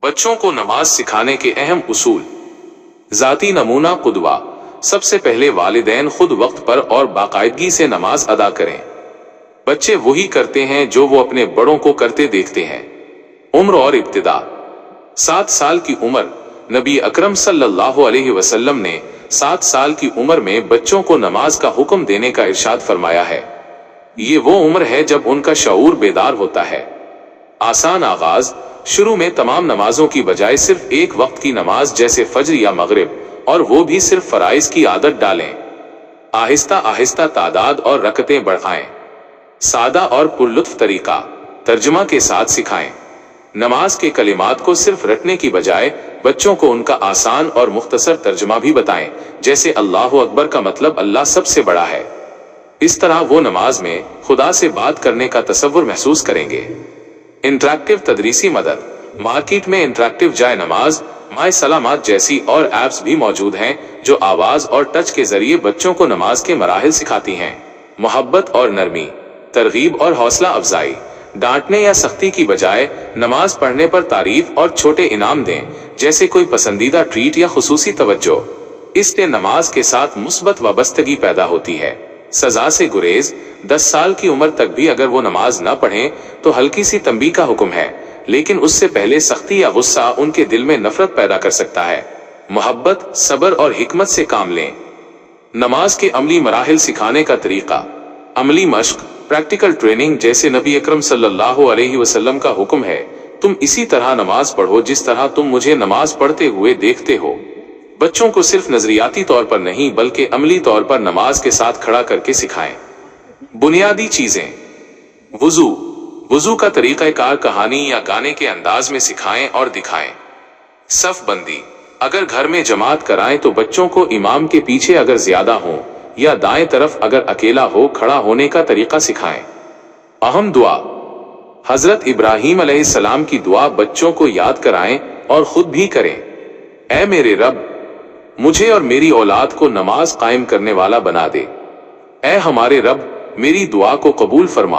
बच्चों को नमाज सिखाने के अहम उसूल। ज़ाती नमूना कुदवा। सबसे पहले वालिदैन खुद वक्त पर और बाकायदगी से नमाज अदा करें। बच्चे वही करते हैं जो वो अपने बड़ों को करते देखते हैं। उम्र और इब्तिदा। 7 साल की उम्र। नबी अकरम सल्लल्लाहु अलैहि वसल्लम ने 7 साल की उम्र में बच्चों को नमाज का हुक्म देने का इरशाद फरमाया है। ये वो उम्र है जब उनका शऊर बेदार होता है। आसान आगाज। शुरू में तमाम नमाजों की बजाय सिर्फ एक वक्त की नमाज जैसे फज्र या मगरिब, और वो भी सिर्फ फराइज की आदत डालें। आहिस्ता आहिस्ता तादाद और रकतें बढ़ाएं। सादा और पुरलुत्फ तरीका। तर्जुमा के साथ सिखाएं। नमाज के कलिमात को सिर्फ रटने की बजाय बच्चों को उनका आसान और मुख्तसर तर्जुमा भी बताएं, जैसे अल्लाहु अकबर का मतलब अल्लाह सबसे बड़ा है। इस तरह वो नमाज में खुदा से बात करने का तसव्वुर महसूस करेंगे। इंटरैक्टिव तदरीसी मदद। मार्केट में इंटरैक्टिव जाए नमाज, माय सलामत जैसी और एप्स भी मौजूद हैं जो आवाज और टच के जरिए बच्चों को नमाज के मराहिल सिखाती हैं। मोहब्बत और नरमी, तरगीब और हौसला अफजाई। डांटने या सख्ती की बजाय नमाज पढ़ने पर तारीफ और छोटे इनाम दें, जैसे कोई पसंदीदा ट्रीट या खुसूसी तवज्जो। इससे नमाज के साथ मुस्बत वाबस्तगी पैदा होती है। सजा से गुरेज। 10 साल की उम्र तक भी अगर वो नमाज न पढ़ें तो हल्की सी तंबीह का हुक्म है, लेकिन उससे पहले सख्ती या गुस्सा उनके दिल में नफरत पैदा कर सकता है। मोहब्बत, सब्र और हिकमत से काम लें। नमाज के अमली मराहिल सिखाने का तरीका। अमली मश्क, प्रैक्टिकल ट्रेनिंग। जैसे नबी अकरम सल्लल्लाहु अलैहि वसल्लम का हुक्म है, तुम इसी तरह नमाज पढ़ो जिस तरह तुम मुझे नमाज पढ़ते हुए देखते हो। बच्चों को सिर्फ नजरियाती तौर पर नहीं बल्कि अमली तौर पर नमाज के साथ खड़ा करके सिखाएं। बुनियादी चीजें। वुजू। वुजू का तरीक़ाकार कहानी या गाने के अंदाज में सिखाएं और दिखाएं। सफ बंदी। अगर घर में जमात कराएं तो बच्चों को इमाम के पीछे अगर ज्यादा हो या दाएं तरफ अगर अकेला हो खड़ा होने का तरीका सिखाएं। अहम दुआ। हजरत इब्राहीम अलैहिस्सलाम की दुआ बच्चों को याद कराएं और खुद भी करें। ऐ मेरे रब, मुझे और मेरी औलाद को नमाज कायम करने वाला बना दे। ऐ हमारे रब, मेरी दुआ को कबूल फरमा।